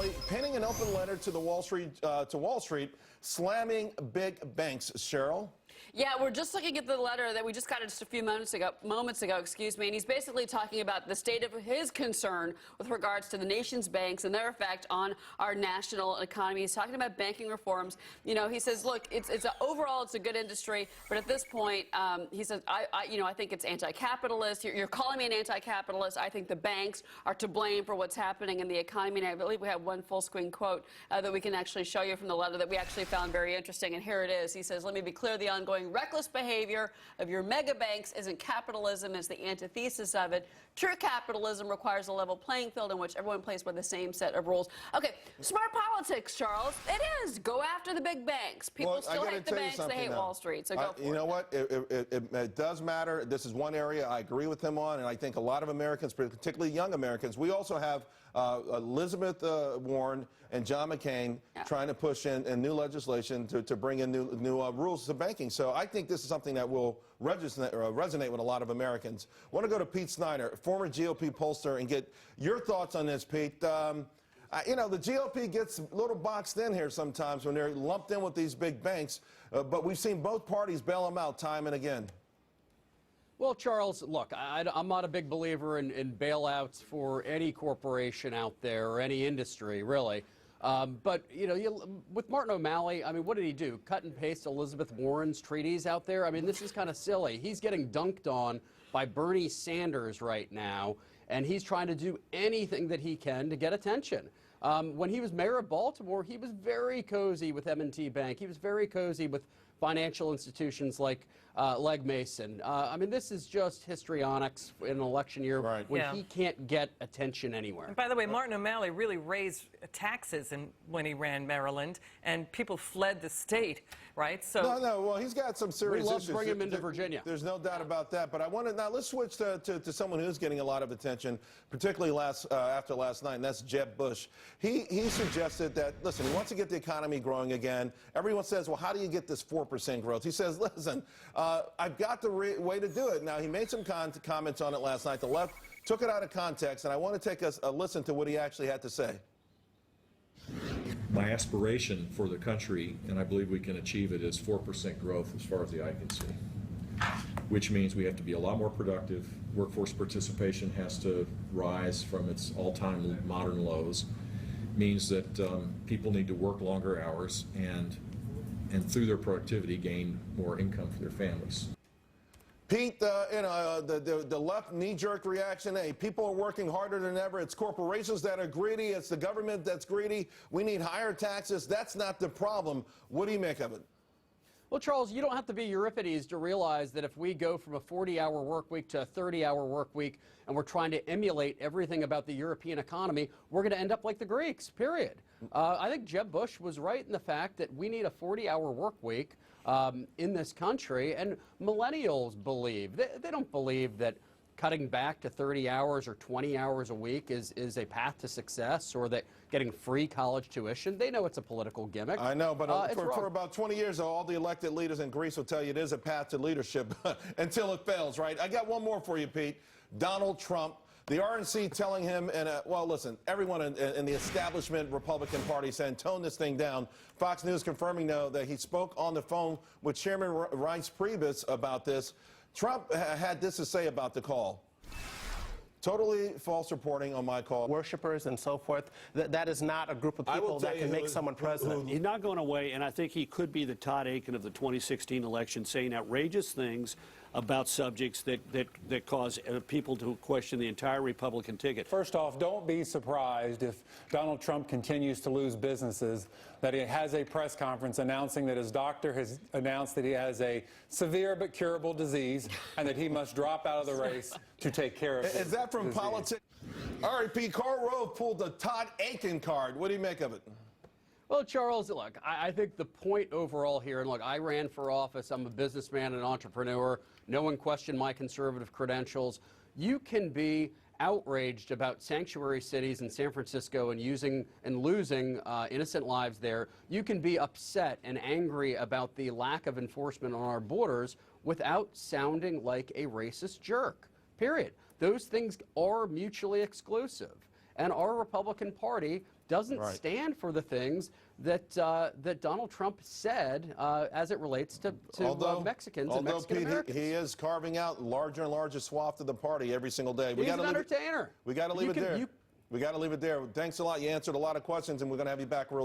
O'Malley penning an open letter to the Wall Street, slamming big banks. Cheryl? Yeah, we're just looking at the letter that we just got just a few moments ago, and he's basically talking about the state of his concern with regards to the nation's banks and their effect on our national economy. He's talking about banking reforms. You know, he says, look, overall it's a good industry, but at this point, he says, I think it's anti-capitalist. You're calling me an anti-capitalist. I think the banks are to blame for what's happening in the economy. And I believe we have one full-screen quote that we can actually show you from the letter that we actually found very interesting. And here it is. He says, let me be clear, the ongoing reckless behavior of your mega banks isn't capitalism, is the antithesis of it. True capitalism requires a level playing field in which everyone plays by the same set of rules. Okay, smart politics, Charles. It is. Go after the big banks. People still hate the banks. They hate Wall Street. So go for it. You know what? It does matter. This is one area I agree with him on, and I think a lot of Americans, particularly young Americans, we also have Elizabeth Warren and John McCain trying to push in new legislation to bring in new rules to banking. So I think this is something that will resonate with a lot of Americans. I want to go to Pete Snyder, former GOP pollster, and get your thoughts on this, Pete. You know, the GOP gets a little boxed in here sometimes when they're lumped in with these big banks, but we've seen both parties bail them out time and again. Well, Charles, look, I'm not a big believer in bailouts for any corporation out there or any industry, really. But, you know, with Martin O'Malley, I mean, what did he do? Cut and paste Elizabeth Warren's treaties out there? I mean, this is kind of silly. He's getting dunked on by Bernie Sanders right now, and he's trying to do anything that he can to get attention. When he was mayor of Baltimore, he was very cozy with M&T Bank. He was very cozy with financial institutions like Legg Mason. I mean, this is just histrionics in an election year when he can't get attention anywhere. And by the way, Martin O'Malley really raised taxes when he ran Maryland, and people fled the state, right? So well, he's got some serious issues. We love bringing him into Virginia. There's no doubt about that. But I want to now let's switch to someone who's getting a lot of attention, particularly after last night, and that's Jeb Bush. He suggested that, listen, he wants to get the economy growing again. Everyone says, well, how do you get this 4% growth? He says, listen, I've got the way to do it. Now, he made some comments on it last night. The left took it out of context, and I want to take a listen to what he actually had to say. My aspiration for the country, and I believe we can achieve it, is 4% growth as far as the eye can see, which means we have to be a lot more productive. Workforce participation has to rise from its all-time modern lows. Means that people need to work longer hours and through their productivity gain more income for their families. Pete, you know, the left knee-jerk reaction, hey, people are working harder than ever. It's corporations that are greedy. It's the government that's greedy. We need higher taxes. That's not the problem. What do you make of it? Well, Charles, you don't have to be Euripides to realize that if we go from a 40-hour work week to a 30-hour work week and we're trying to emulate everything about the European economy, we're going to end up like the Greeks, period. I think Jeb Bush was right in the fact that we need a 40-hour work week in this country, and millennials believe. They don't believe that cutting back to 30 hours or 20 hours a week is a path to success, or that getting free college tuition. They know it's a political gimmick. I know, but for about 20 years, all the elected leaders in Greece will tell you it is a path to leadership until it fails, right? I got one more for you, Pete. Donald Trump. The RNC telling him, well, listen, everyone in the establishment Republican Party saying, tone this thing down. Fox News confirming, though, that he spoke on the phone with Chairman Reince Priebus about this. Trump had this to say about the call. Totally false reporting on my call. Worshippers and so forth. That is not a group of people that can make someone president. He's not going away, and I think he could be the Todd Aiken of the 2016 election, saying outrageous things about subjects that cause people to question the entire Republican ticket. First off, don't be surprised if Donald Trump continues to lose businesses, that he has a press conference announcing that his doctor has announced that he has a severe but curable disease and that he must drop out of the race to take care of it. Is that from politics? All right, Pete, Karl Rove pulled the Todd Aiken card. What do you make of it? Well, Charles, look, I think the point overall here, and look, I ran for office. I'm a businessman and entrepreneur. No one questioned my conservative credentials. You can be outraged about sanctuary cities in San Francisco and losing innocent lives there. You can be upset and angry about the lack of enforcement on our borders without sounding like a racist jerk, period. Those things are mutually exclusive. And our Republican Party doesn't Right. stand for the things that that Donald Trump said as it relates to Mexicans and Mexican Pete, Americans. he is carving out larger and larger swath of the party every single day. He's an entertainer. We got to leave it there. We got to leave it there. Thanks a lot. You answered a lot of questions, and we're going to have you back real soon.